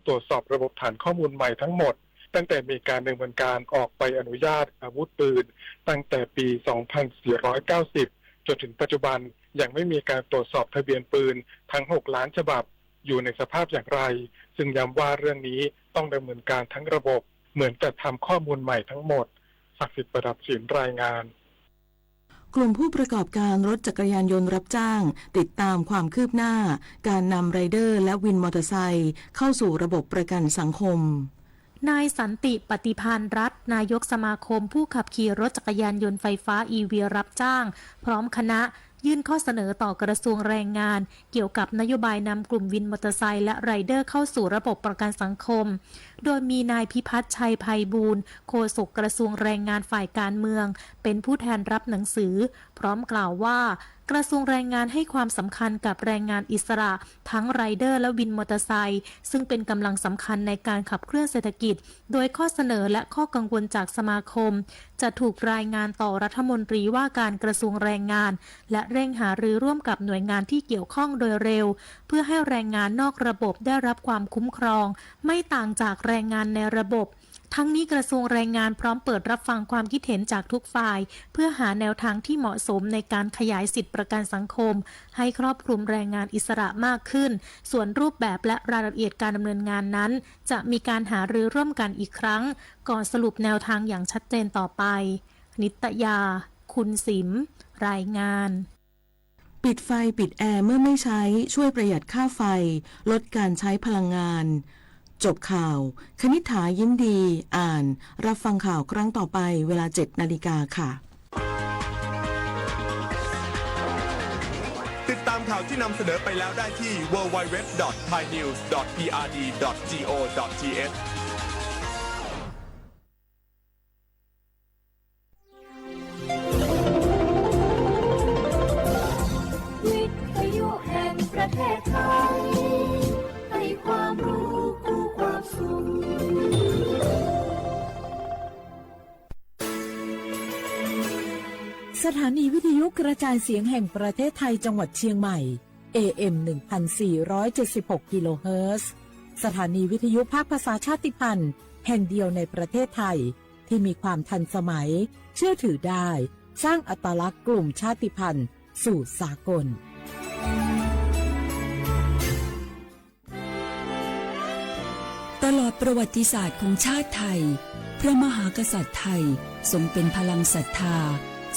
ตรวจสอบระบบฐานข้อมูลใหม่ทั้งหมดตั้งแต่มีการดำเนินการออกใบอนุญาตอาวุธปืนตั้งแต่ปี 2490 จนถึงปัจจุบันยังไม่มีการตรวจสอบทะเบียนปืนทั้ง 6 ล้านฉบับอยู่ในสภาพอย่างไรซึ่งย้ำว่าเรื่องนี้ต้องดำเนินการทั้งระบบเหมือนจัดทำข้อมูลใหม่ทั้งหมดศักดิ์สิทธิ์ประดับศิลป์รายงานกลุ่มผู้ประกอบการรถจักรยานยนต์รับจ้างติดตามความคืบหน้าการนำไรเดอร์และวินมอเตอร์ไซค์เข้าสู่ระบบประกันสังคมนายสันติปฏิภาณรัตน์นายกสมาคมผู้ขับขี่รถจักรยานยนต์ไฟฟ้า EV รับจ้างพร้อมคณะยื่นข้อเสนอต่อกระทรวงแรงงานเกี่ยวกับนโยบายนำกลุ่มวินมอเตอร์ไซค์และไรเดอร์เข้าสู่ระบบประกันสังคมโดยมีนายพิพัฒน์ชัยไพบูลย์โฆษกกระทรวงแรงงานฝ่ายการเมืองเป็นผู้แทนรับหนังสือพร้อมกล่าวว่ากระทรวงแรงงานให้ความสำคัญกับแรงงานอิสระทั้งไรเดอร์และวินมอเตอร์ไซค์ซึ่งเป็นกำลังสำคัญในการขับเคลื่อนเศรษฐกิจโดยข้อเสนอและข้อกังวลจากสมาคมจะถูกรายงานต่อรัฐมนตรีว่าการกระทรวงแรงงานและเร่งหารือร่วมกับหน่วยงานที่เกี่ยวข้องโดยเร็วเพื่อให้แรงงานนอกระบบได้รับความคุ้มครองไม่ต่างจากแรงงานในระบบทั้งนี้กระทรวงแรงงานพร้อมเปิดรับฟังความคิดเห็นจากทุกฝ่ายเพื่อหาแนวทางที่เหมาะสมในการขยายสิทธิประกันสังคมให้ครอบคลุมแรงงานอิสระมากขึ้นส่วนรูปแบบและรายละเอียดการดำเนินงานนั้นจะมีการหารือร่วมกันอีกครั้งก่อนสรุปแนวทางอย่างชัดเจนต่อไปนิตยาคุณสิมรายงานปิดไฟปิดแอร์เมื่อไม่ใช้ช่วยประหยัดค่าไฟลดการใช้พลังงานจบข่าวคณิษฐายิ้มดีอ่านรับฟังข่าวครั้งต่อไปเวลา 7 นาฬิกาค่ะติดตามข่าวที่นำเสนอไปแล้วได้ที่ www.thainews.prd.go.thวิทยุแห่งประเทศไทยให้ความรู้คู่ความสุขสถานีวิทยุกระจายเสียงแห่งประเทศไทยจังหวัดเชียงใหม่ AM 1476 กิโลเฮิรตซ์สถานีวิทยุภาคภาษาชาติพันธุ์แห่งเดียวในประเทศไทยที่มีความทันสมัยเชื่อถือได้สร้างอัตลักษณ์กลุ่มชาติพันธุ์สู่สากลตลอดประวัติศาสตร์ของชาติไทยพระมหากษัตริย์ไทยทรงเป็นพลังศรัทธา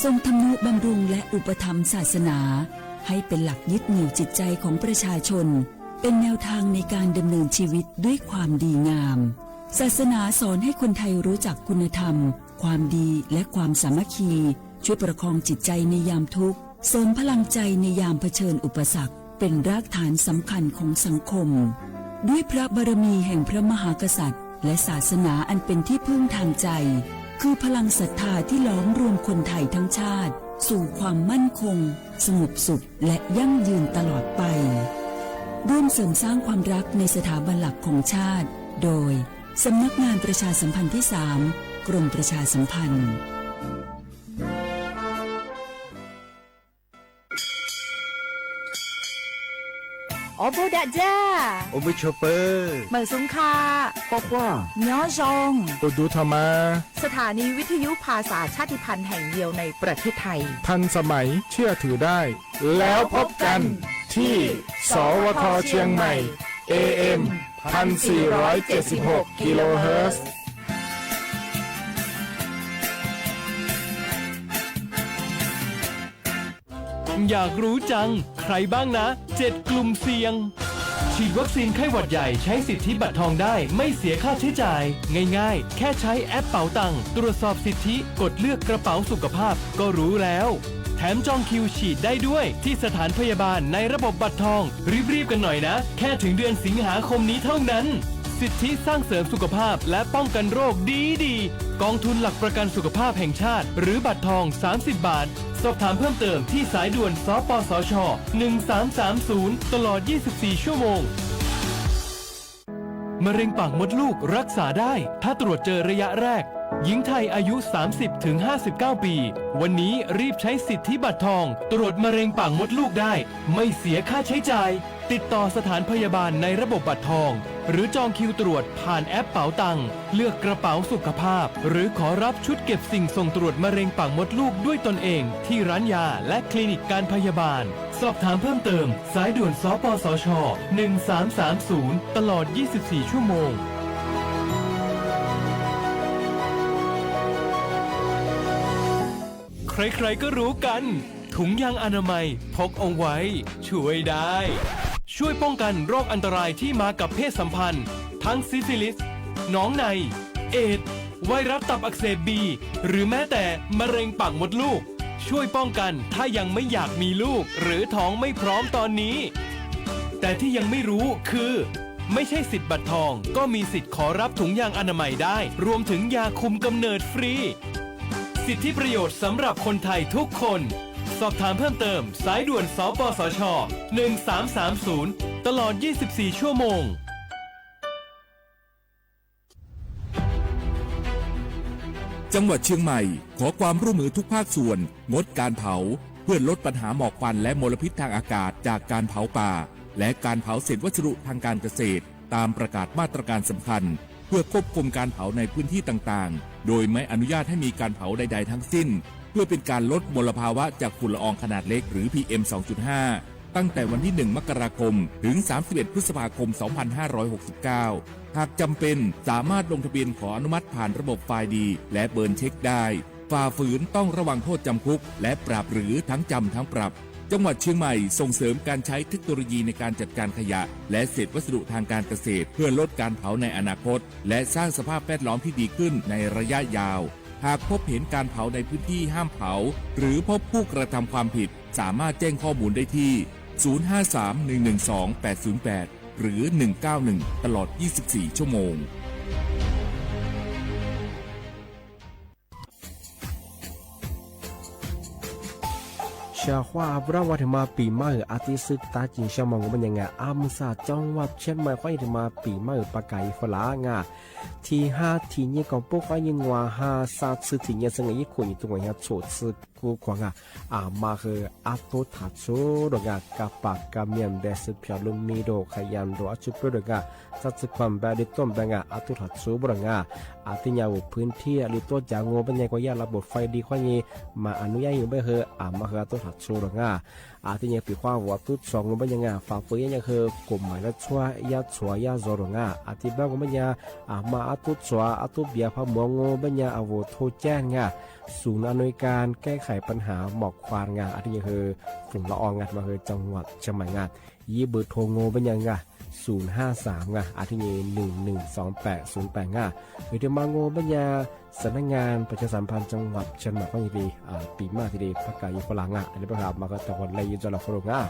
ทรงทำนุบำรุงและอุปถัมภ์ศาสนาให้เป็นหลักยึดเหนี่ยวจิตใจของประชาชนเป็นแนวทางในการดำเนินชีวิตด้วยความดีงามศาสนาสอนให้คนไทยรู้จักคุณธรรมความดีและความสามัคคีช่วยประคองจิตใจในยามทุกข์เสริมพลังใจในยามเผชิญอุปสรรคเป็นรากฐานสำคัญของสังคมด้วยพระบารมีแห่งพระมหากษัตริย์และศาสนาอันเป็นที่พึ่งทางใจคือพลังศรัทธาที่ล้อมรวมคนไทยทั้งชาติสู่ความมั่นคงสงบสุขและยั่งยืนตลอดไปร่วมเสริมสร้างความรักในสถาบันหลักของชาติโดยสำนักงานประชาสัมพันธ์ที่ 3 กรมประชาสัมพันธ์โอบูดาจ้าโอบูชเปอร์เหมือซุงคาปอกว่าย้อซงตูดูธรรมาสถานีวิทยุภาษาชาติพันธุ์แห่งเดียวในประเทศไทยทันสมัยเชื่อถือได้แล้วพบกันที่สวทเชียงใหม่ AM 1476 กิโลเฮิรตซ์อยากรู้จังใครบ้างนะ7กลุ่มเสี่ยงฉีดวัคซีนไข้หวัดใหญ่ใช้สิทธิบัตรทองได้ไม่เสียค่าใช้จ่ายง่ายๆแค่ใช้แอปเป๋าตังค์ตรวจสอบสิทธิกดเลือกกระเป๋าสุขภาพก็รู้แล้วแถมจองคิวฉีดได้ด้วยที่สถานพยาบาลในระบบบัตรทองรีบๆกันหน่อยนะแค่ถึงเดือนสิงหาคมนี้เท่านั้นสิทธิสร้างเสริมสุขภาพและป้องกันโรคดีกองทุนหลักประกันสุขภาพแห่งชาติหรือบัตรทอง30 บาทสอบถามเพิ่มเติมที่สายด่วนสปสช1330ตลอด24ชั่วโมงมะเร็งปากมดลูกรักษาได้ถ้าตรวจเจอระยะแรกหญิงไทยอายุ 30-59 ปีวันนี้รีบใช้สิทธิบัตรทองตรวจมะเร็งปากมดลูกได้ไม่เสียค่าใช้จ่าย ติดต่อสถานพยาบาลในระบบบัตรทองหรือจองคิวตรวจผ่านแอปเป๋าตังเลือกกระเป๋าสุขภาพหรือขอรับชุดเก็บสิ่งส่งตรวจมะเร็งปากมดลูกด้วยตนเองที่ร้านยาและคลินิกการพยาบาลสอบถามเพิ่มเติมสายด่วนสปสช1330ตลอด24ชั่วโมงใครๆก็รู้กันถุงยางอนามัยพกเอาไว้ช่วยได้ช่วยป้องกันโรคอันตรายที่มากับเพศสัมพันธ์ทั้งซิฟิลิสหนองในเอดส์ไวรัสตับอักเสบบีหรือแม้แต่มะเร็งปากมดลูกช่วยป้องกันถ้ายังไม่อยากมีลูกหรือท้องไม่พร้อมตอนนี้แต่ที่ยังไม่รู้คือไม่ใช่สิทธิ์บัตรทองก็มีสิทธิ์ขอรับถุงยางอนามัยได้รวมถึงยาคุมกำเนิดฟรีสิทธิประโยชน์สำหรับคนไทยทุกคนสอบถามเพิ่มเติมสายด่วนสปสช1330ตลอด24ชั่วโมงจังหวัดเชียงใหม่ขอความร่วมมือทุกภาคส่วนงดการเผาเพื่อลดปัญหาหมอกควันและมลพิษทางอากาศจากการเผาป่าและการเผาเศษวัสดุทางการเกษตรตามประกาศมาตรการสำคัญเพื่อควบคุมการเผาในพื้นที่ต่างๆโดยไม่อนุญาตให้มีการเผาใดๆทั้งสิ้นเพื่อเป็นการลดมลภาวะจากฝุ่นละอองขนาดเล็กหรือ PM 2.5 ตั้งแต่วันที่ 1 มกราคมถึง 31 พฤษภาคม 2569 หากจำเป็นสามารถลงทะเบียนขออนุมัติผ่านระบบไฟล์ดีและเบิร์นเช็คได้ฝ่าฝืนต้องระวังโทษจำคุกและปรับหรือทั้งจำทั้งปรับจังหวัดเชียงใหม่ส่งเสริมการใช้เทคโนโลยีในการจัดการขยะและเศษวัสดุทางการเกษตรเพื่อลดการเผาในอนาคตและสร้างสภาพแวดล้อมที่ดีขึ้นในระยะยาวหากพบเห็นการเผาในพื้นที่ห้ามเผาหรือพบผู้กระทำความผิดสามารถแจ้งข้อมูลได้ที่ 053-112-808 หรือ 191 ตลอด 24 ชั่วโมงชาว่าบราวัฒมาปีใหม่อาทิตย์สึกตาจิงชามองมันยังไงอามุสาจังหวัดเชียงใหม่ค่อยมาปีใหม่ปากไก่ฝรั่งที่5ที่นี่ก็พวกยิงว่า5 3次ที่นี่ซึ่งอีกคนอยู่ตรงนี้โฉดซึกูกว่ามาคืออาตุทัดซูดงกับปากกับเมียนเดสพิลุมีโดขยันโดอจุปดงสัตว์ความแบบดิต้มดังอาตุทัดซูบรอาทิยาวพื้นที่หรือตัวจางเป็นยังก็ยาระบบไฟดีค่อยนี้มาอนุญาตอยู่ไม่คือมาคืออาตุทัดซูดงอาทิยังปีความวัดตุดสองเป็นยังฝ่าฝืนยังคือกลุ่มหมายละชัวยาชัวยาโซดงอาทิบ้างก็เป็นยังมาอาตุชัวอาตุเบียพมงเป็นยังอโวโทแจ้งศูนย์อำนวยการแก้ไขปัญหาหมอกควันอาทิยังคือฝุ่นละอองมาคือจังหวัดเชียงใหม่ยี่เบอร์โทรโงเป็นยัง053อาทิเย112808หรือที่มาโงเป็นยังสำนักงานประชาสัมพันธ์จังหวัดเชียงใหม่ก็ยังดีปีมาทีเดียวพักกายฝรั่งอันนี้ประกาศมาก็ตะวันเลยยุจลาฝรั่ง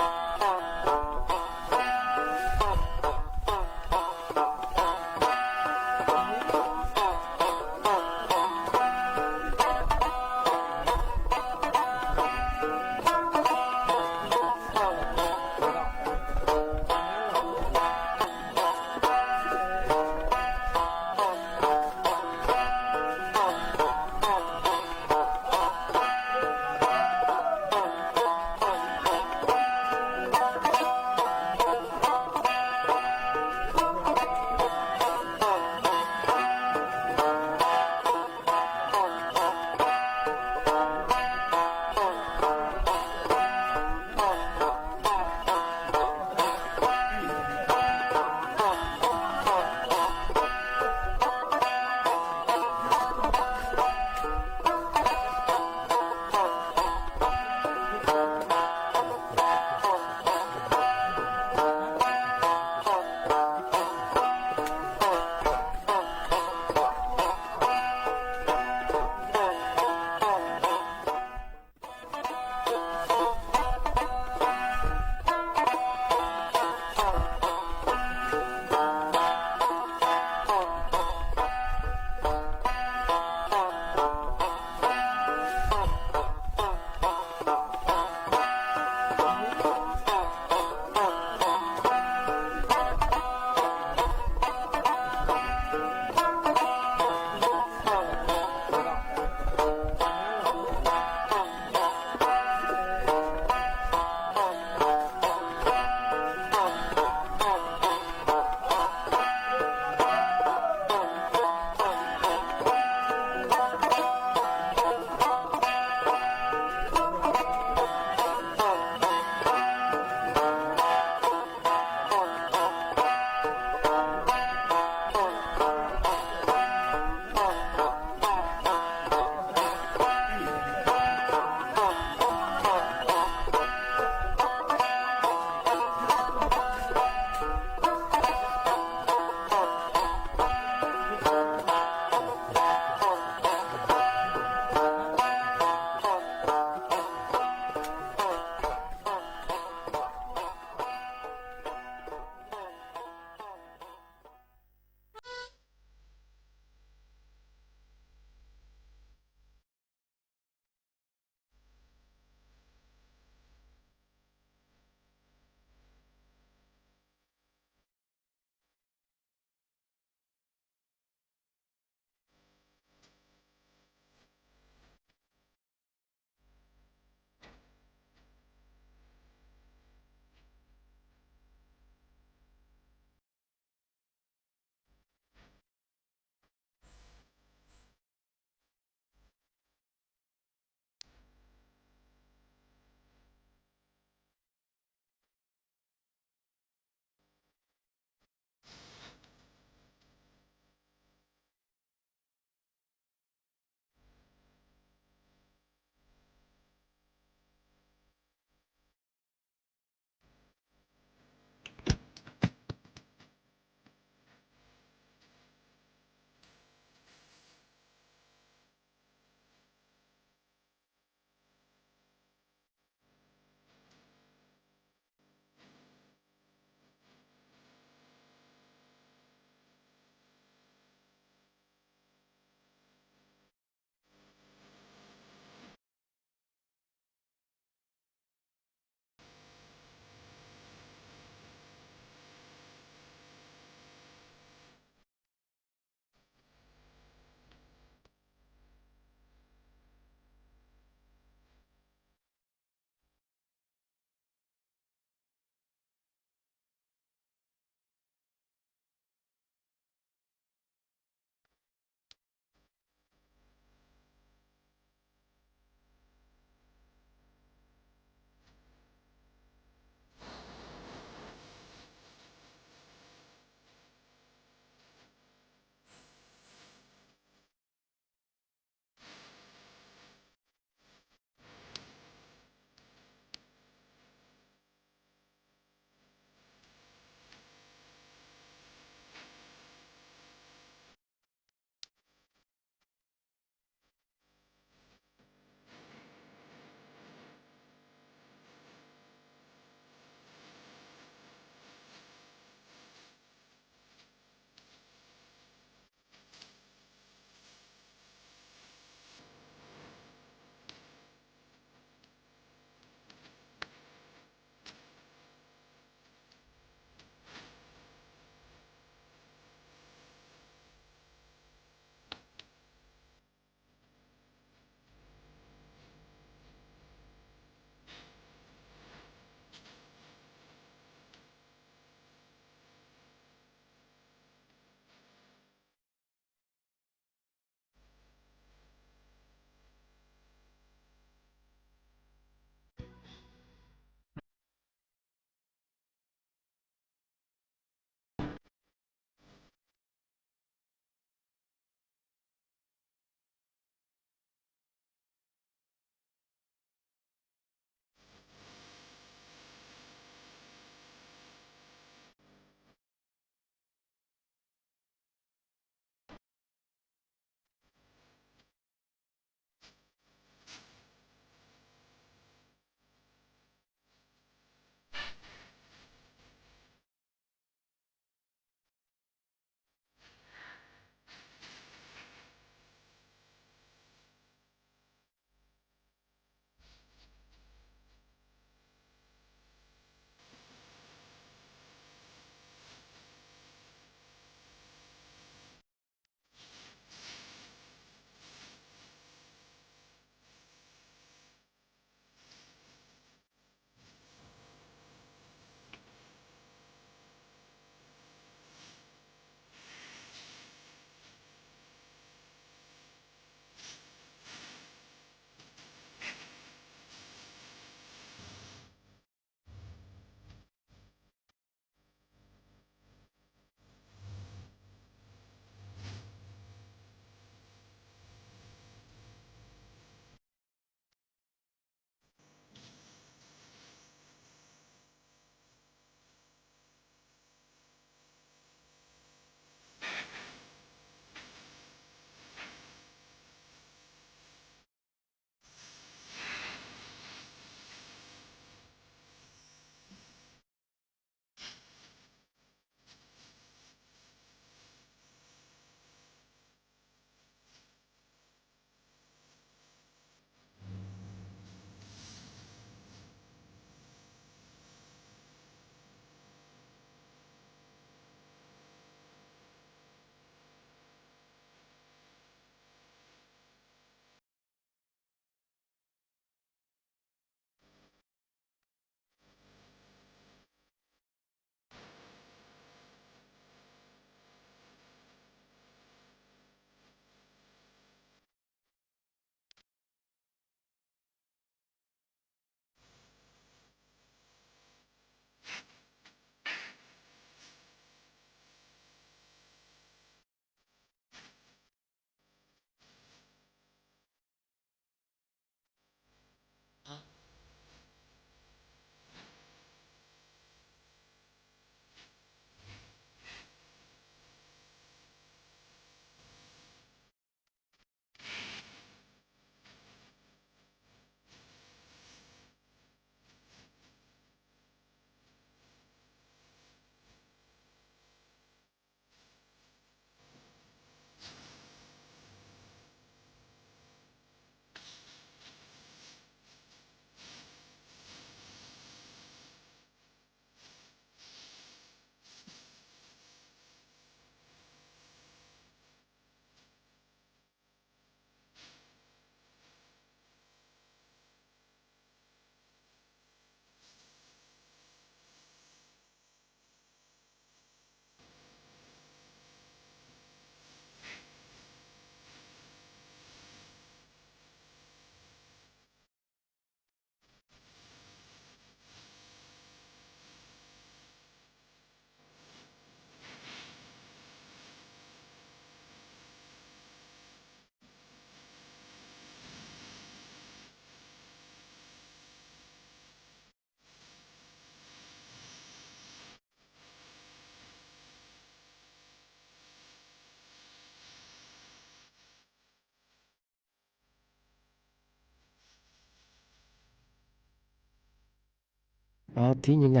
ที่ยังไง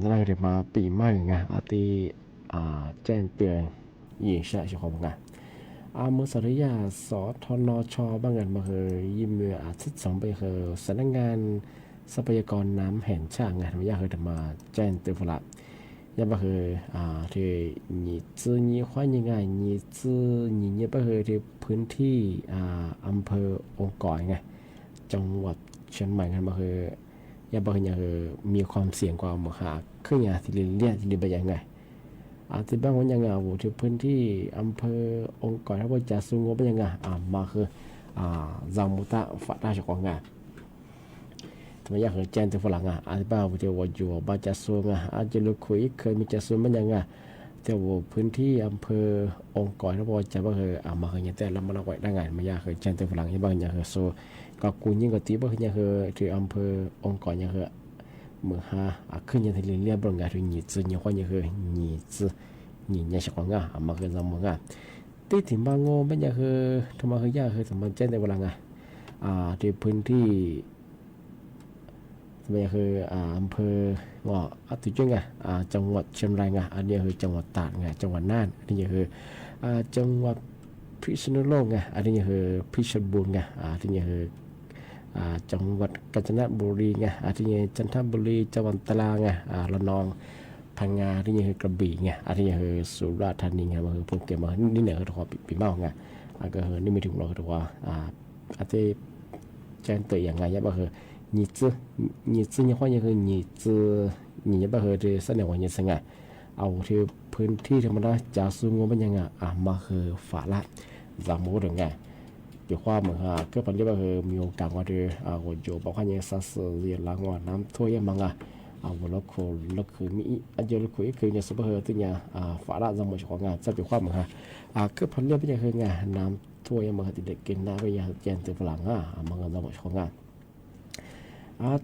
นั่นคือมาปีใหม่ไงที่แจ้งเตือนยิงใช่ของไงเมื่อสัปดาห์สทนชบางงานมาเคยยิมเมื่ออาทิตย์2ไปเคยสำนักงานทรัพยากรน้ำแห่งชาติไงทำไมเคยมาแจ้งเตือนฝรั่งยังมาเคยที่你自你欢迎ไง你自你เนี่ยมาเคยที่พื้นที่อำเภอองค์กรไงจังหวัดเชียงใหม่ไงมาเคยยังมาเคยยังมีความเสี่ยงกว่าหมู่หาขึ้นอย่างที่เรียนที่ไปยังไงที่บ้านวันยังไงที่พื้นที่อำเภอองค์กรที่ว่าจะสูงเป็นยังไงมาคือจางมุตะฝัดได้จากงานทำไมอยากแจ้งถึงฝรั่งที่บ้านว่าจะว่าอยู่บ้านจะสูงจะลุกคุยเคยมีจะสูงเป็นยังไงแต่ว่าพื้นที่อำเภอองค์กรที่ว่าจะว่าคือมาคือยังแต่ละมันเอาไว้ได้ไงไม่อยากแจ้งถึงฝรั่งที่บ้านยังคือโซก็กูยิ่งก็ตีบ้านยังคือที่อำเภอองค์กรยังคือเมื่อขึ้นยังที่เรียนบริการที่你自你欢迎คือ你自你เนี่ยชของมาคือจำมึงที่ถิ่นบางโง่เป็นยังคือทำไมคือยากคือสมมติแจ้งในเวลาที่พื้นที่ทำไมคืออำเภอตุจุงจังหวัดเชียงรายอันนี้คือจังหวัดตากจังหวัดน่านอันนี้คือจังหวัดพิษณุโลกอันนี้คือพิชรบูรณ์อันนี้คือจังหวัดกาญจนบุรีอันนี้จันทบุรีจังหวัดตราระนองพังงาที่นี่คือกระบี่อันนี้คือสุราษฎร์ธานีมาคือภูเก็ตมานี่เหนือคือปีเมาก็คือนี่ไม่ถึงเราคือว่าอาจจะแจ้งเตือนอย่างไรก็คือ你自你欢迎คือ你自你ก็คือที่เสนอวันนี้สังเอาที่พื้นที่ที่มันได้จะสูงเป็นยังไงมาคือฝาละจำมูถึงไงเดี๋ยวความเหมือนก็เป็นเรื่องคือมีโอกาสว่าที่หัวโจบอกว่ายังสัตว์เรียนล้างว่าน้ำท่วมยังมังวันละคนละคือมีอันเดียวละคือคือเนี่ยสมบูรณ์ตัวเนี่ยฝาละจำหมดของงานจะเป็นความเหมือนก็เป็นเรื่องเป็นยังคือไงน้ำท่วมยังมังติดเด็กกินน้ำไปยังแจนตัวฝรั่งมังจำหมดของงาน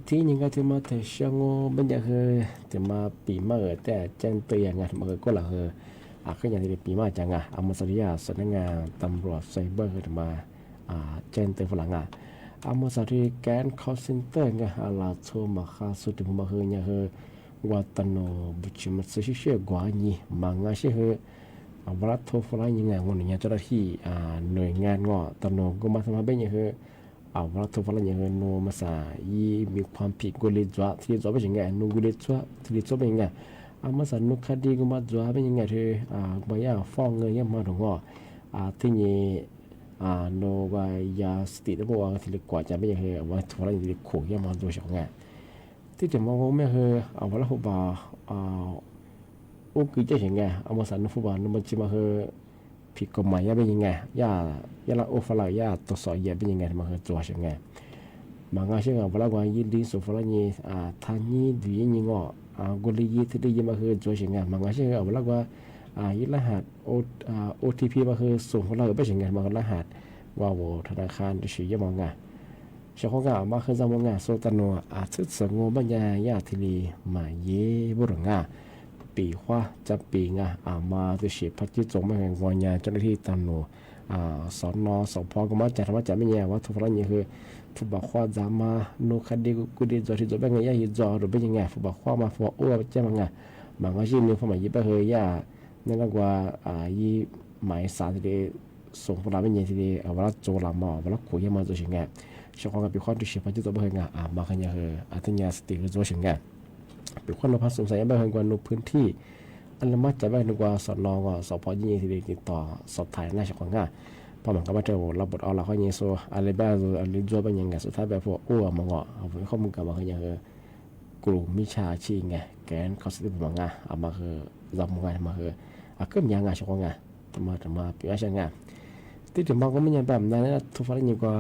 ที่ยังก็ที่มาแต่เชียงโง่เป็นยังคือที่มาปีมาแต่แจ้งเตือนไงมันก็ละคือขึ้นอย่างที่ปีมาจังมาสริยาสำนักงานตำรวจไซเบอร์ที่มาแจ้งเตือนฝรั่งมาสริแกนคอลเซ็นเตอร์ไงลาโทมาคาสุดมาคือเนี่ยคือว่าตโนบุชิมัสชิเชกว่านี่มังอาเชคือวรัตโทฝรั่งยังไงวันนี้เจ้าหน้าที่หน่วยงานตโนก็มาทำมาเป็นยังคือวรัตโทฝรั่งยังคือโนมาสายมีความผิดกุลิจวะที่จวะเป็นยังไงนูกุลิจวะที่จวะเป็นยังไงมาสานุคดีก็มาจวะเป็นยังไงที่บางอย่างฟ้องเงินยังมาถึงที่นี่โนวายาสติแล้วบอกว่าที่เรียกว่าจะไม่ใช่คือว่าทุกคนที่เรียกขู่ยังมาดูเฉยๆที่จะมองว่าไม่คือว่าเราผู้บ่าวโอ้คือจะยังไงมาสานผู้บ่าวนั่นมันจะมาคือผิดกฎหมายยังเป็นยังไงย่าเราโอ้ฝรั่งย่าตัวสอยยังเป็นยังไงมาคือตัวยังไงบางครั้งเช่นว่าเราว่ายินดีสุฝรั่งนี่ทางนี้ดีนี่งกุลียี่ที่ได้ยินมาคือตัวยังไงบางครั้งเช่นว่าเราว่ายึดรหัสOTP มาคือส่งของเราไปถึงไงมาคือรหัสว่าโวธนาคารจะชี้ยังมองเจ้าของมาคือจำมองโซตันโนทึกสงบปัญญายาทีรีมาเย่บุรุษปีขว้าจะปีมาจะเฉียบพัดจิตจงมาแห่งวันยาเจ้าหน้าที่ตันโนสนสพก็มาจัดมาไม่แย่ว่าทุกคนนี่คือฟุตบอลขว้าจามาโนคดีกูดีจอที่จบเป็นไงย่าหิจอหรือเป็นยังไงฟุตบอลขว้ามาฟุตบอลโอ้เจ้ามังบางอาชีพนี่ฟุตบอลยี่ไปเฮยย่านั่นก็ว่ายี่หมายสารที่ส่งพลังเป็นยังที่ว่าโจรมาว่าคุยยังมาตัวชิงไงช่วงกับปีความที่เฉียบพัดจิตจบเป็นไงมาขยันคืออัตยาสติหรือตัวชิงไงปีความเราพัฒสงสัยเป็นกว่านุพื้นที่อันละมัดจะเป็นกว่าสนองสพยี่ที่ติดต่อสอบถ่ายหน้าช่องพอมันก็มาเจอเราบดเอาเราเขายิงโซอะไรบ้างอะไรด้วยเป็นยังไงสุดท้ายแบบพวกอ้วมังเอาไปข้อมูลกับมันคือยังกลุ่มมิชาชีไงแกนเขาสติมังมาคือจำมังมาคือก็มีงานช่องมาปีอาชีพงานที่ถึงบางก็ไม่ยังแบบนั้นนะทุกฝ่ายยิ่งกว่า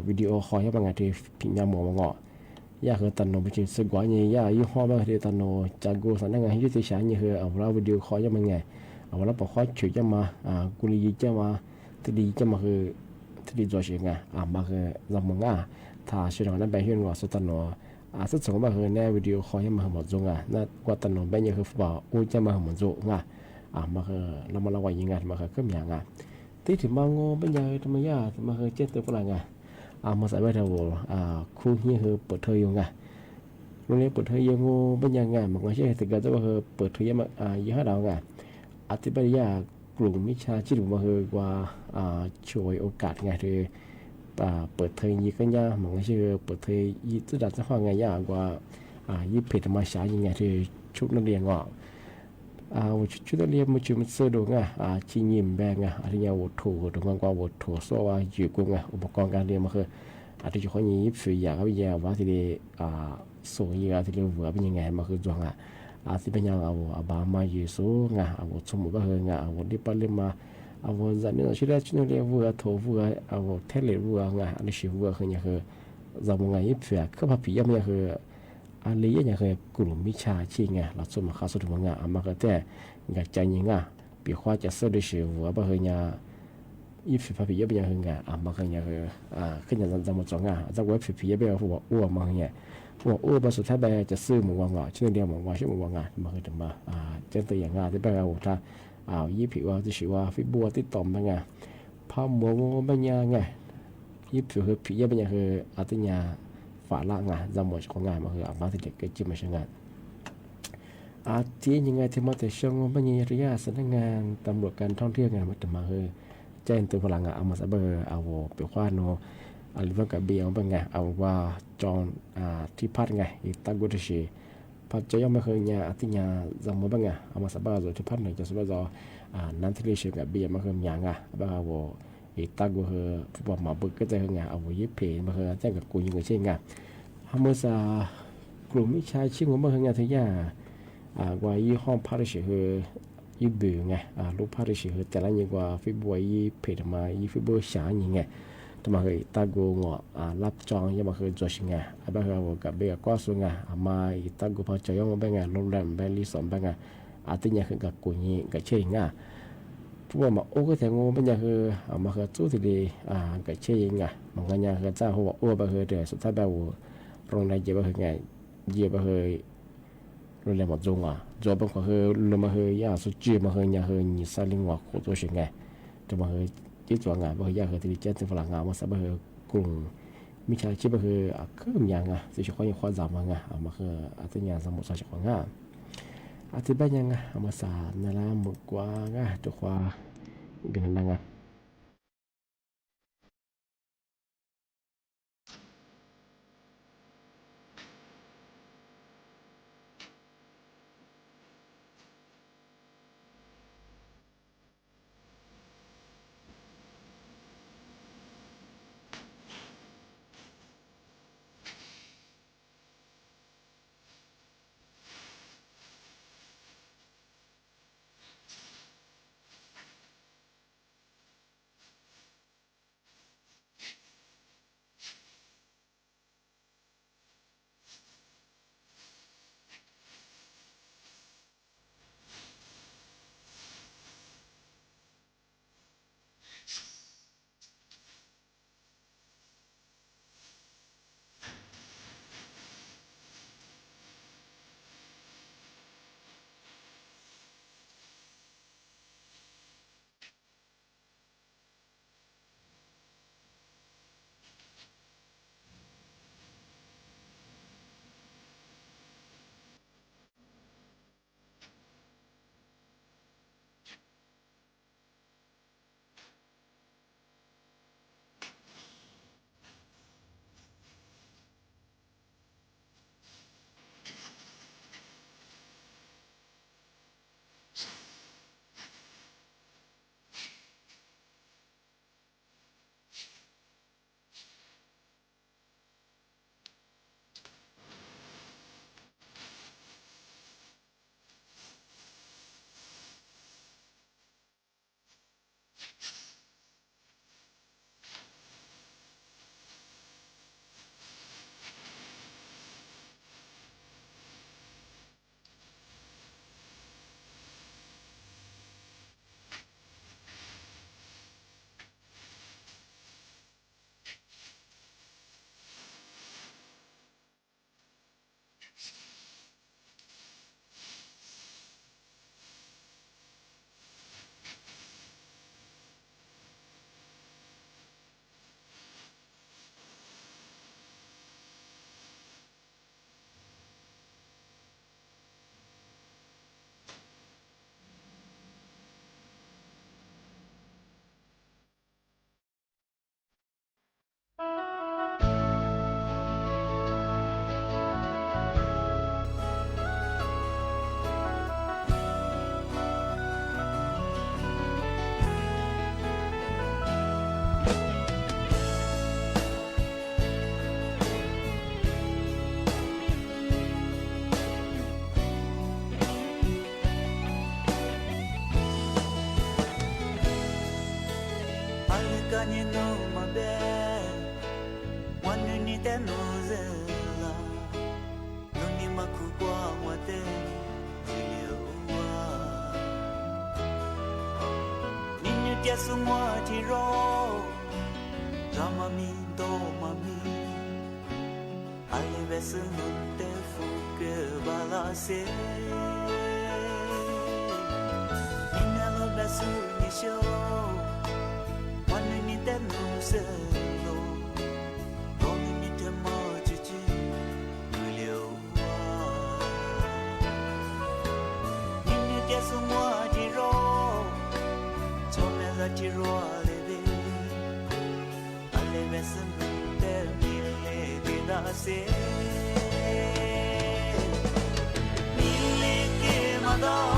วิดีโอคอลยังบางที่พิจารณามองยาคือตันโนไปจิสกว่านี่ยายี่ห้อบางที่ตันโนจากกูสันนักงานที่ที่ฉันนี่คือเอาเราวิดีโอคอลยังบางไงเอาเราบอกข้อฉุดจะมากุลีจะมาที่ดีจะมาคือที่ดีตัวเองมาคือจำมังถ้าช่วยเรานั้นไปเห็นว่าสุดตันโนสุดสองมาคือในวิดีโอคอลยังมาหมดจงนั่นกว่าตันโนเป็นยังคือฝ่ายอู้จะมาหมดจงมาคือเรามาว่ายังไงมาคือก็มีอย่างที่ถึงบางโง่เป็นยังทำไมมาคือเจ็ดตัวฝรั่งมาใส่ไว้เท่าคู่นี้คือเปิดเทยอยู่ โรงเรียนเปิดเทอมยังงูเป็นยังไงมันก็ใช่ถึงกับจะว่าเปิดเทอมมายี่ห้อดาวไงอธิบายยากกลุ่มวิชาชีพมาว่าช่วยโอกาสไงคือเปิดเทอมยี่กันยามันก็ชื่อเปิดเทอมยี่จะดัดจะห้องไงยากว่ายี่เพจมาใช้ยังไงคือชุดนักเรียนว่าชุดนักเรียนมันจะมันเสื้อดูไงชิ้นยิ้มแบงไงอะไรเงี้ยวัตถุตรงกลางวัตถุโซ่ว่าอยู่กุ้งไงอุปกรณ์การเรียนมันคืออาจจะข้อนี้ฝึกอยากก็อยากว่าที่เดีส่งยี่ที่เรียนว่าเป็นยังไงมันคือจังที่เป็นยังบามาอยู่สูงสมมติว่าที่ปริมาจันนี่ชื่อชุดนักเรียนวัวโถวัวเทเลวัวอันนี้ชื่อวัวคือยังคือจำไงยี่ฝึกก็พอปียังคืออันนี้ยังคือกลุ่มวิชาชีพเราสมัครเข้าสู่วงมาก็แต่อยากใจยังปีว่าจะเสด็จสู่ว่าบ่เฮียอีฟิพาปียังยังมาก็ยังขึ้นยังจำมาจังจะเว็บฟิยังเป็นหัวอ้วนมาเฮียหัวอ้วนมาสุดท้ายไปจะซื้อหมูวังชื่อเดียวหมูวังชื่อหมูวังมาคือจะมาเจ้าตัวอย่างที่ไปเอาถ้ายี่ผิวว่าจะชื่อว่าฟิบัวที่ต่อมเป็นพาหมูเป็นยังยี่ผิวคือผียังเป็นยังคืออาทิตย์ฝาละจำหมดของงานมาคือมาที่เด็กเกิดจิ้มมาใช้งานที่ยังไงที่มาแต่ช่วงมันยังระยะสถานงานตำรวจการท่องเที่ยวงานมันจะมาคือแจ้งตัวพลังเอามาสับเบอร์เอาไปคว้าโนหรือว่ากับเบียร์เป็นไงเอาว่าจองที่พัดไงอีตั้งกุฏิชีพัดจะยังไม่เคยเนี่ยที่เนี่ยจำมาเป็นไงเอามาสับเบอร์ตัวที่พัดหนึ่งจะสับเบอร์นั้นที่เรียกกับเบียร์มาคืออย่างไงบ้าเอาอีตั้งกุฏิผู้บอกมาบึกก็จะไงเอายิบเพลมาคือแจ้งกับกูยังไงเช่นไงทำเมื่อกลุ่มวิชาชิงของมาคือไงที่ยาว่ายี่ห้องพาริชคือยี่เบื่อไงลูกพาริชคือแต่ละอย่างว่าฟิบวยยี่เพจมายี่ฟิบวยฉาอย่างไงแต่มาคือตากูงอรับจองยังมาคือจอชิงไงบ้าคือกับเบียก็สูงไงมาอีตากูพอใจยังมาเป็นไงโรงแรมเป็นรีสอร์ทเป็นไงที่เนี่ยคือกับกูยี่กับเชี่ยงไงพวกมาโอ้ก็แต่งูเป็นยังคือมาคือจู้ที่ดีกับเชี่ยงไงมันก็ยังคือเจ้าหัวโอ้บ้าคือเดี๋ยวสุดท้ายแบบโรงแรมเยอะบ้าคือไงเยอะบ้าคือโรงแรมหมดจงจบก็คือเรามาคือยาสุจิมาคือยาคือนิสัยลิงว่าโคตรชิงไงจะมาคือจิตว่างานมาคือยาคือที่เจ้าที่ฝรั่งมาสับมาคือกลุ่มมิชาชีพมาคือคืออย่างสิ่งที่เขายังความจำมาคือที่อย่างสมุทรสาครที่บ้านยังมาสานนั่นแหละหมดกว่าตัวกว่ากันนั่งにのまべわぬにてのぜらのにまくこわてじりょわににてすもちろざまみどまみあれべすのてふけばらせすにしょわぬにてのせろどにみてもちちうりょわににてすもちろちょめざちろあれべあれべすんてみれでだせみれけまだ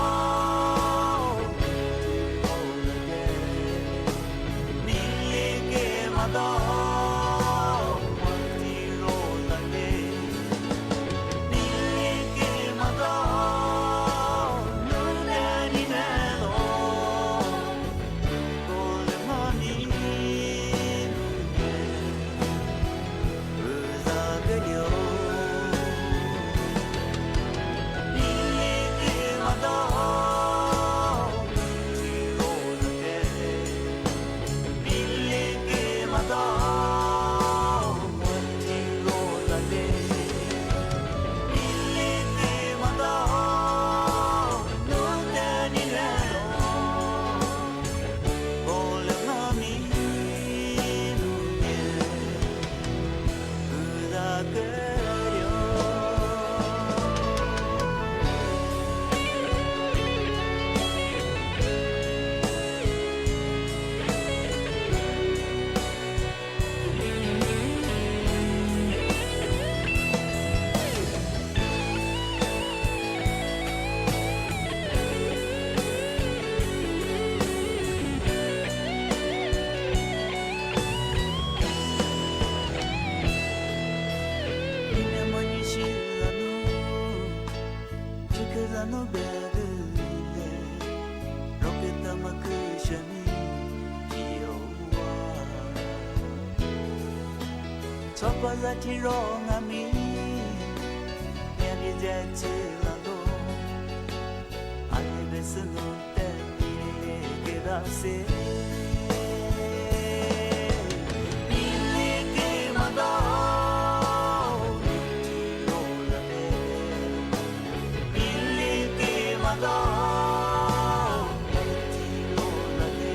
za ti ro nga mi ya ni je chi la lo ale be su no te ni le ke da se ni le ke ma da ti ro la le ni le ke ma da ti ro la le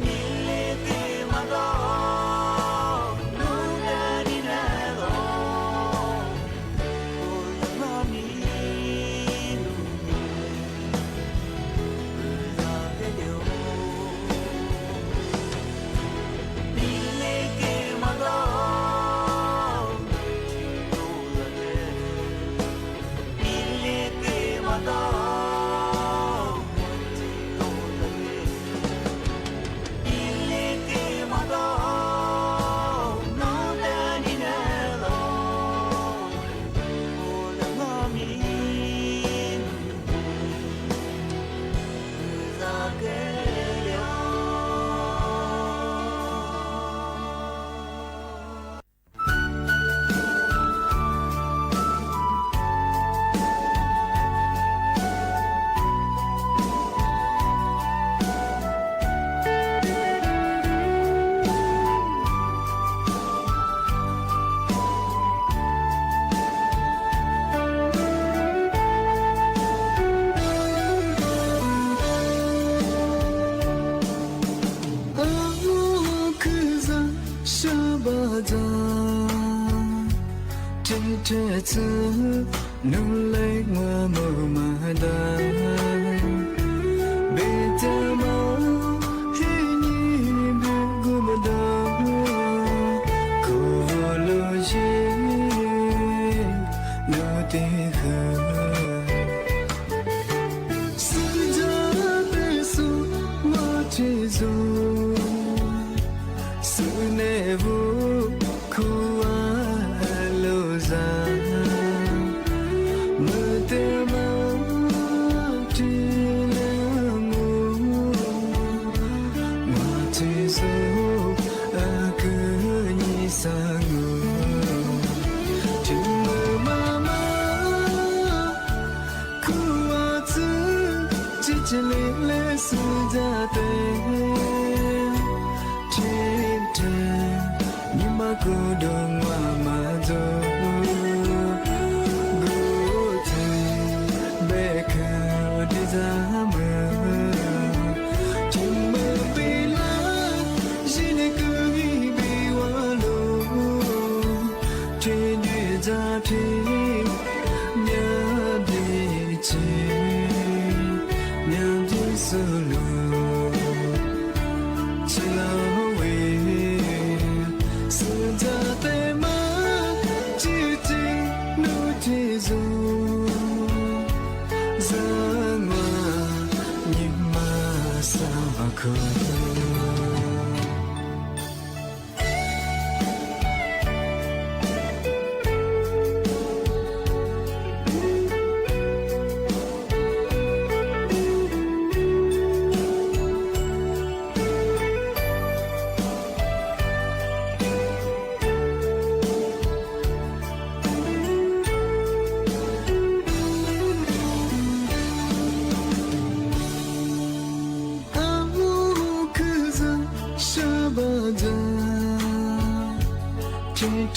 ni le ke ma da Mơ chỉ lệ sự ra tên trên trời nhưng mà cô đường mà rồi gỗ trời bê khờ đi ra mơ chim mơ bị lá chỉ để cứ bị hoa lô trên dưới ra trên nhớ đi trên nhớ đi solo chỉ là vì sự ra tê má chỉ tình nụ thì dù ra ngoài nhưng mà sao mà không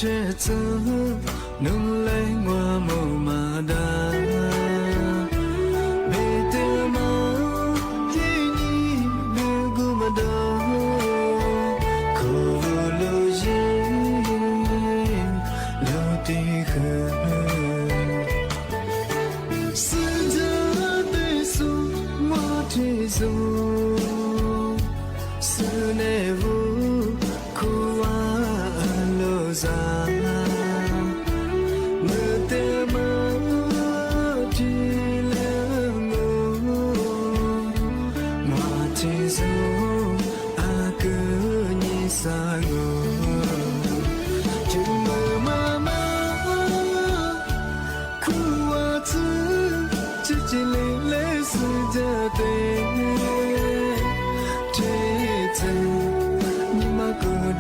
trẻ thơ nâng lên hoa màu mà đá về từ máu thế nhỉ đưa gu mà đó cô lâu gì lâu tì khờ sự ra tê su hoa thế dù sự nề vu cô hoa lâu ra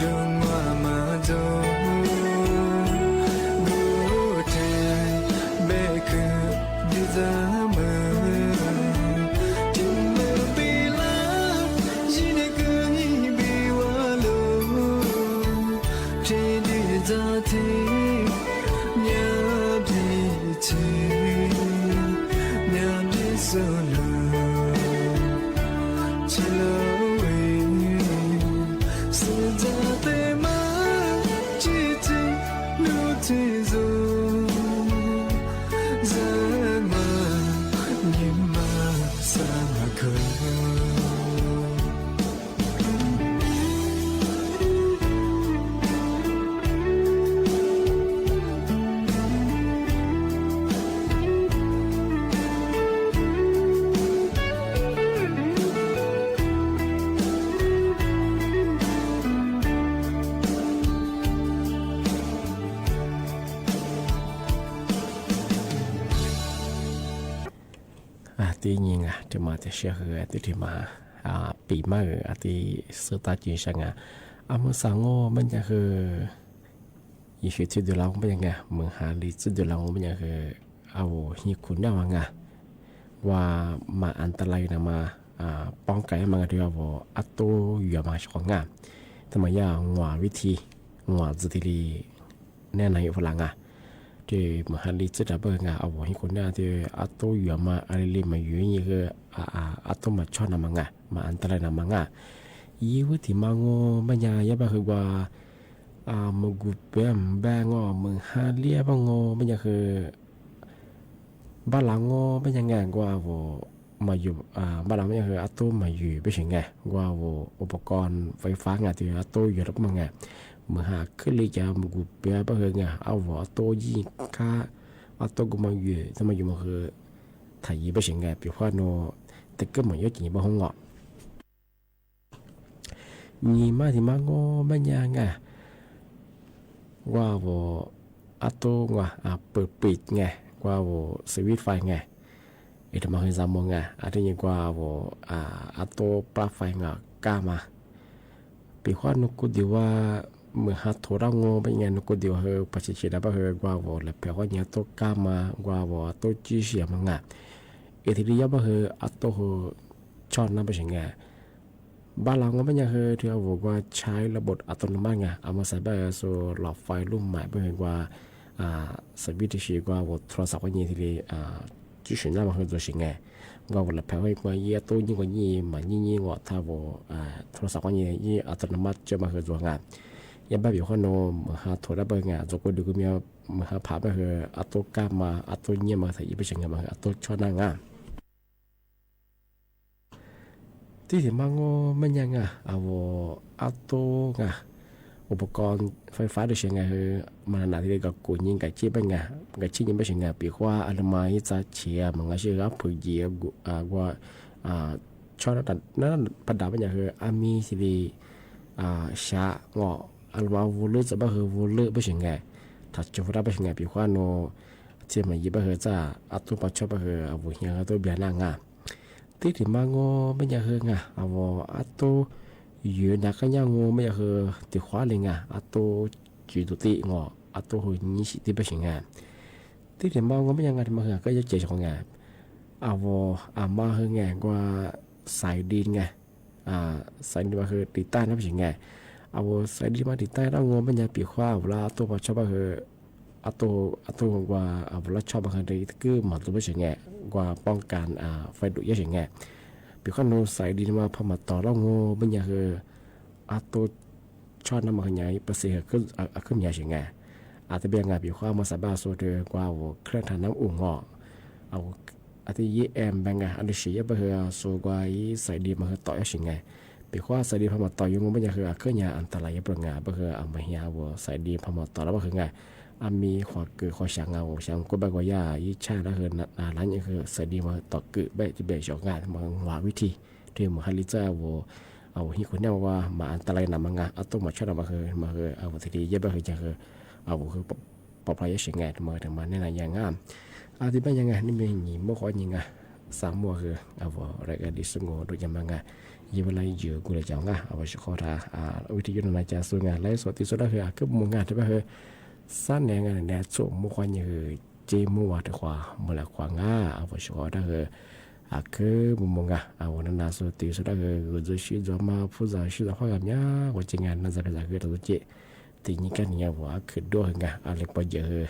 đường mà rồi ngủ trời bê cửa đi ra mơ chim mơ bị lá chỉ để cứ bị hoa lô trên đi ra thì nhớ đi chơi nhớ đi solo chỉ là thì dù ra mà nhưng mà sao mà không tuy nhiên thì mà thì sẽ hứa thì mà bị mà thì sự ta chỉ sang mà sáng ngô mìnhจะคือยี่สิบจุดเราไม่ยังไงเมืองหาลีจุดเราไม่ยังคือเอาหิคุณได้ว่าไงว่ามาอันตรายนะมาป้องกันมันก็เรียกว่าอัตโตอยู่มาช่องงานทำไมอย่างหัววิธีหัวจุดที่แน่ในฝรั่งที่มหาลิจุดดับเบิลเอาหิคุณได้ที่อัตโตอยู่มาอะไรเลยมาอยู่นี่คืออัตโตมาช่อนมันมาอันตรายนะมันยี่วิธีมังโง่ไม่ยากแบบคือว่ามึงกูเป็นแบงอ๋อมึงหาเลี้ยบงอไม่ใช่คือบ้านหลังงอไม่ใช่ไงกว่าว่ามาอยู่บ้านหลังไม่ใช่คืออัตโตมาอยู่ไม่ใช่ไงกว่าว่าอุปกรณ์ไฟฟ้าไงที่อัตโตอยู่รับมาไงมึงหาขึ้นเลยจะมึงกูเป็นแบบคือไงเอาว่าอัตโตยิงค่าอัตโตกูมาอยู่ถ้ามาอยู่มันคือถ่ายไม่ใช่ไงเปรียบว่าโนแต่ก็เหมือนยอดจีบห้องเงาะมีมาที่มังโง่ไม่ยากไงว่าว่าอัตโตว่าเปิดปิดไงว่าว่าสวิตช์ไฟไงทำไมให้จำมองไงที่นี่ว่าว่าอัตโตปลั๊กไฟไงกล้ามาปีขวานุกุดีว่าเมื่อหัดโทรโง่เป็นไงนุกุดีว่าปัจจุบันแล้วว่าว่าแล้วแปลว่าเนี่ยตัวกล้ามาว่าว่าตัวจีเสียมังไง ทีนี้ย่อมาคืออัตโตชอนน้ำไปเฉยไงบ้านเราก็ไม่ยังคือที่เราบอกว่าใช้ระบบอัตโนมัติไงเอามาใส่แบบโซหลอดไฟรุ่นใหม่เพื่อว่าสวิตช์ว่าว่าโทรศัพท์ก็ยี่ทีนี้จุด选那么很多型哎，我为了拍会关也都因为你嘛你我他我โทรศัพท์ก็ยี่ยี่อัตโนมัติจะมาคือตัวงานยังแบบอยู่ข้างโน้มหาโทรศัพท์งานจกูดูก็มีมาหาผ่าไปคืออัตโนกามาอัตโนเนี่ยมาใส่ยี่ไปเฉยไงมาอัตโนชอนงานที่ถึงมาโง่ไม่ยังเอาอัตโนอุปกรณ์ไฟฟ้าโดยเฉพาะคือมันหนาที่กับกูยิงกับชีพเป็นไงกับชีพยังไม่ใช่ไงปีว่าอะไรมาที่จะเชียร์มันก็ชื่อรับผู้เยี่ยมว่าชอบนั่นประดับเป็นอย่างคืออามีสิริชาเงาะอะไรมาวูลุจะบ้าคือวูลุไม่ใช่ไงถ้าจะพูดไม่ใช่ไงปีว่าโนเชื่อมันยี่บ้าคือจะอัตโนปัจจุบันคือวุ้ยยังตัวเบียร์นางที่ถึงมาโง่ไม่ยังคือไงเอาอัตโนอยู่นักก็ยังงูไม่คือติดขวาเลยไงอัตโตจีตุติงออัตโตหุ่นยี่สิบที่เป็นสิ่งงานที่เดี๋ยวมองก็ไม่ยังไงมาเหรอก็จะเจอของงานมาคือไงว่าสายดินไงสายดินมาคือติดใต้นั่นเป็นสิ่งไงสายดินมาติดใต้แล้วงูไม่ยังปีขวาเวลาตัวพอชอบมาคืออัตโตว่าเวลาชอบมาคือได้คือหมดตัวเป็นสิ่งไงว่าป้องกันไฟดุเยอะสิ่งไงปีข้างโน้นใส่ดีมาพอมาต่อแล้วงูไม่อยากคืออาตัวชอบน้ำมันใหญ่เปอร์เซ็นต์ขึ้นใหญ่ใช่ไงอาจจะเบี่ยงงานปีข้างมาใส่บ้าโซเดอร์กว่าเครื่องทานน้ำอุ่นงอเอาอาจจะยี่แอมแบงไงอันนี้เสียไปคือโซกว่าใส่ดีมาคือต่อยใช่ไงปีข้างใส่ดีพอมาต่อยังงูไม่อยากคือเครื่องยาอันตรายยังเปลืองงานไปคือเอามาเฮียว่าใส่ดีพอมาต่อแล้วก็คือไงมีขวาเกิดขวาช่างเอาช่างก็แบบว่ายายี่ช่าแล้วคือร้านยังคือใส่ดีมาต่อเกิดแบบที่แบบชอบงานมาหาวิธีที่มาฮัลลิจ้าว่าเอาที่คนเนี่ยว่ามาอันตรายนำมางานเอาตัวมาช่วยเรามาคือเอาทีนี้เยอะไปคือจะคือเอาคือปลอดภัยยังไงมาถึงมาเนี่ยอย่างงามที่เป็นยังไงนี่มีหนีไม่ค่อยยังไงสามมัวคือเอาอะไรกันดิสงโดยยังมางานยี่เวลาเยอะกูเลยจะงานเอาชิคอราวิธียุนนาจะสู้งานไล่สดที่สุดก็คือก็มุ่งงานที่ว่าคือสั้นเนี่ยงานเนี่ยส่งมุขวันยังคือเจมัวแต่ขวามื่อละขวางเอาชิคอราคือคือมุมมองวันนั้นสุดที่สุดก็คือจะชี้จะมาพูดจะชี้จะว่าแบบนี้ว่าจริงงานนั่นจะเป็นอะไรตัวเจที่นี่กันเนี่ยว่าคือด้วยงานอะไรพอเยอะ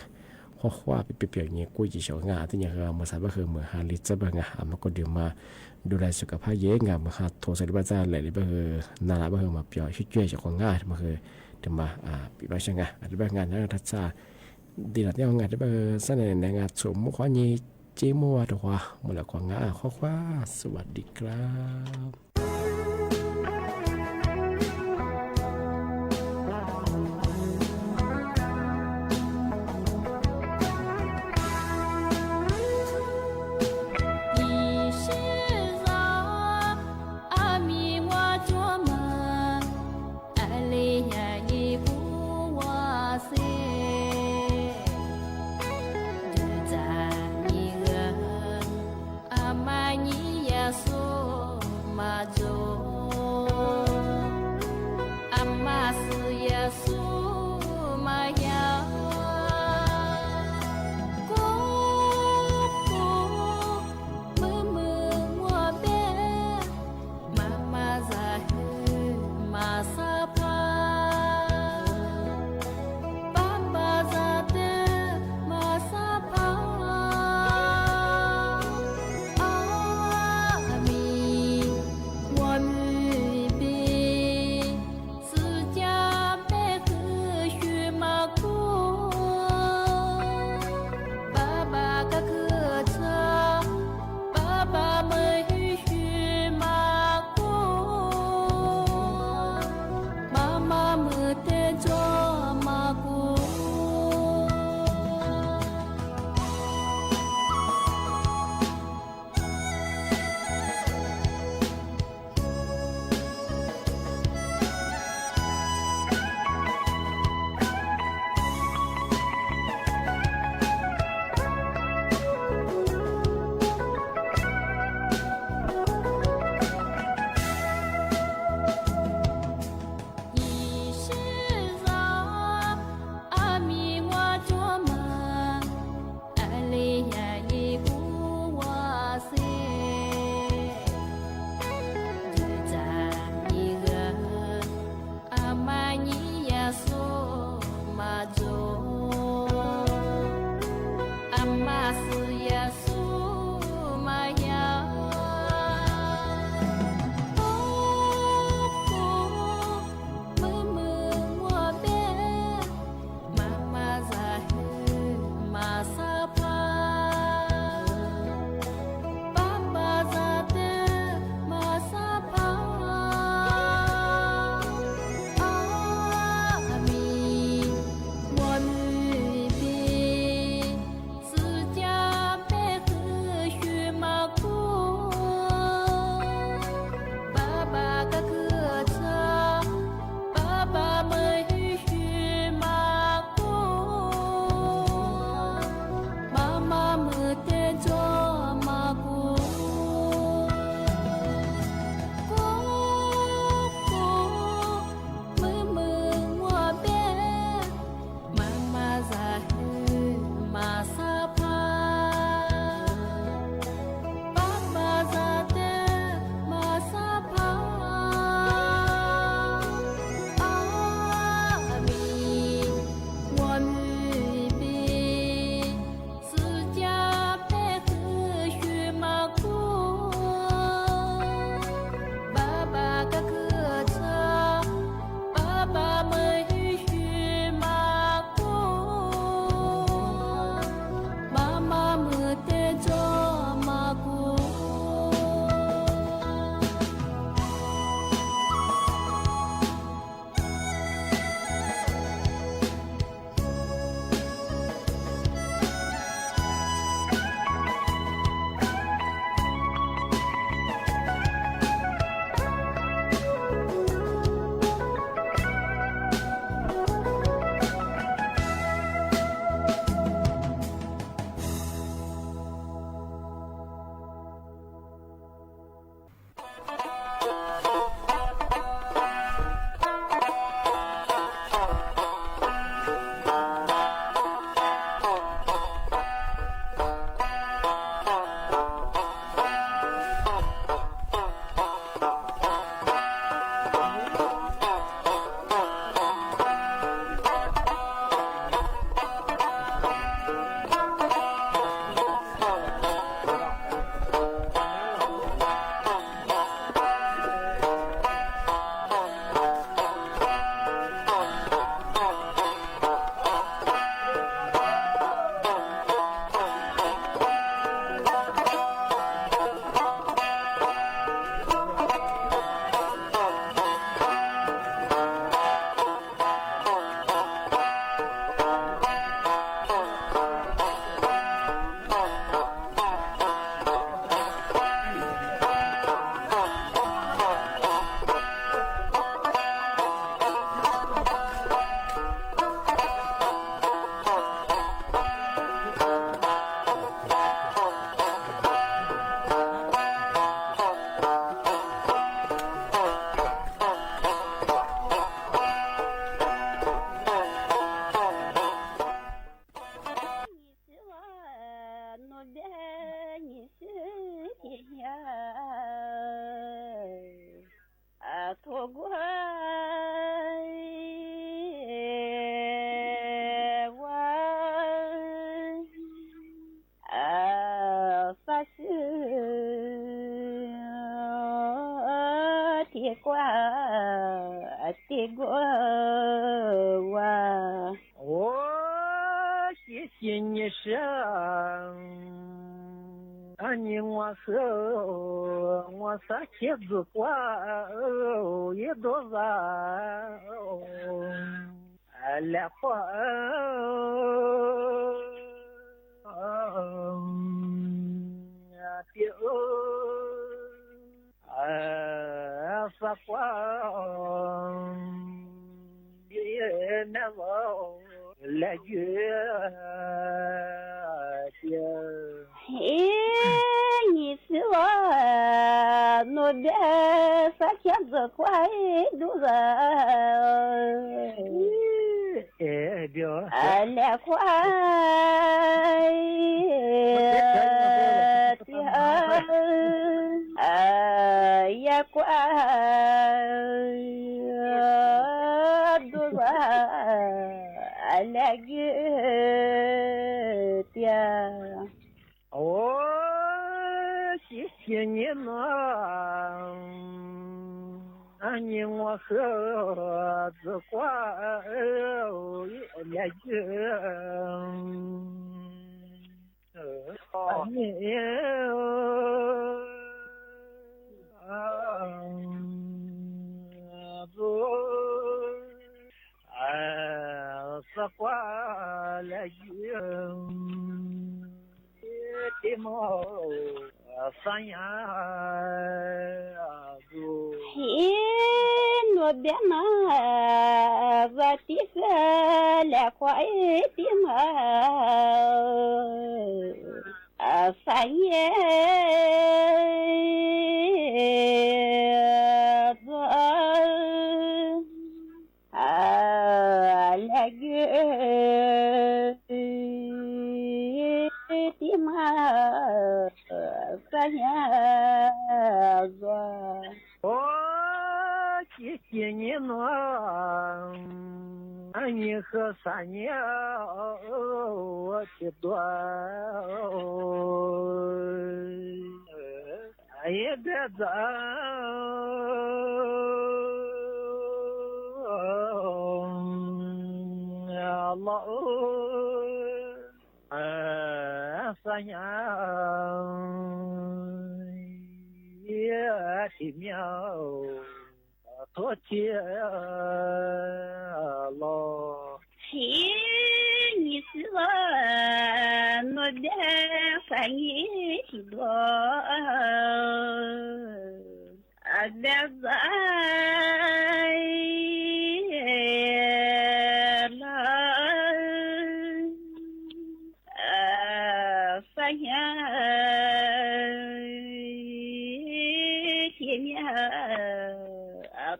ว่าไปเปลี่ยนเนี่ยกูจะชอบงานที่เนี่ยคือมาสายก็คือเหมือนฮาริจะเป็นงานมันก็เดี๋ยวมาดูแลสุขภาพเยอะงานมาหาโทรศัพท์บ้านอะไรหรือว่าคือนาราบ้านมาเปลี่ยนช่วยจากงานมาคือเดี๋ยวมาปีบ้านช่างงานหรือว่างานนั้นทัศน์ดีหลักเนี่ยงานที่ว่าสั้นในงานสมมุติว่านี่เจมัวตัวมื่อละความงาข้อว่าสวัสดีครับso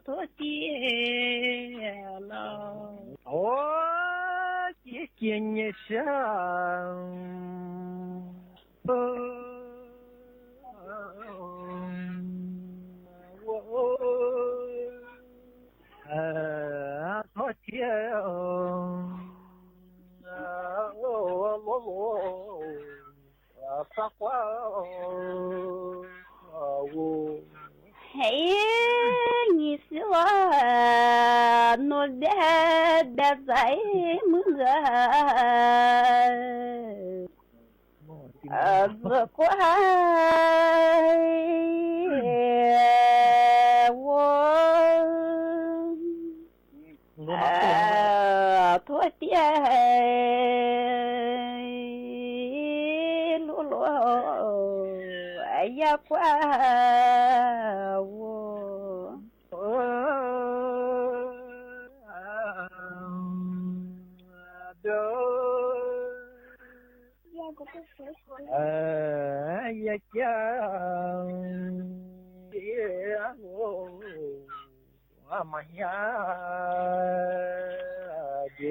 托爹了，哦，姐姐你想，托爹，发花，嘿，你是我诺的在么子乖我托爹露露哎呀乖我呀家我阿妈呀就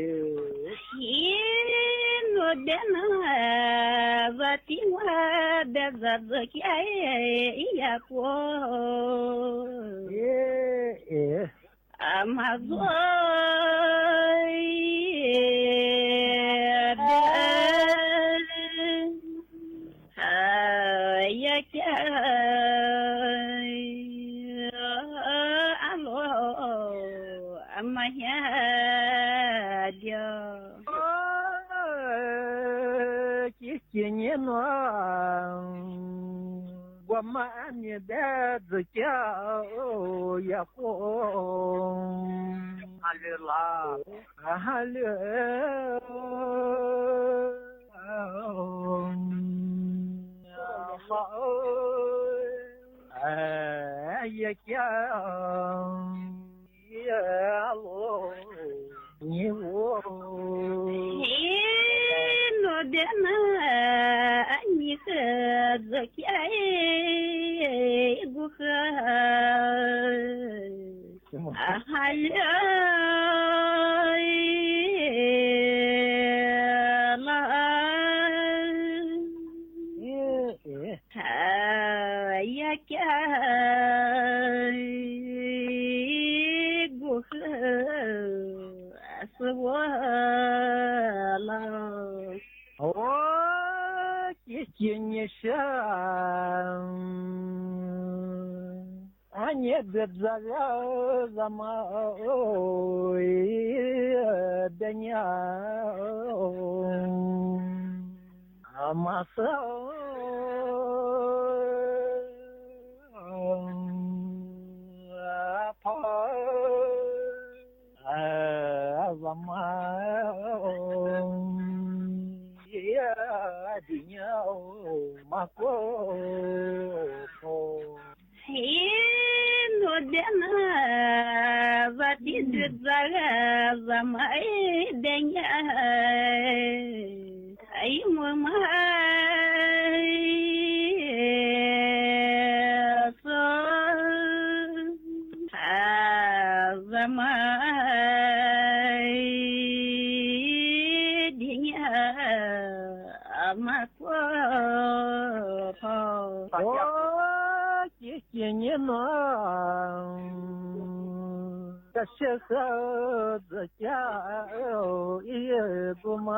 我的那我听我的日子开呀过阿妈做呀家阿罗阿妈呀的姐姐你呢我妈你的子叫呀红阿勒啦阿勒呀家呀罗你我我的那你和这家不和还呀家不和是我了。哦，姐姐你想，你的这个怎么的娘，阿妈说。怎么也的鸟马过嘿，我的那我的这个怎么的呀？哎，我妈说怎么？姐姐你呢？这些孩子家也不忙。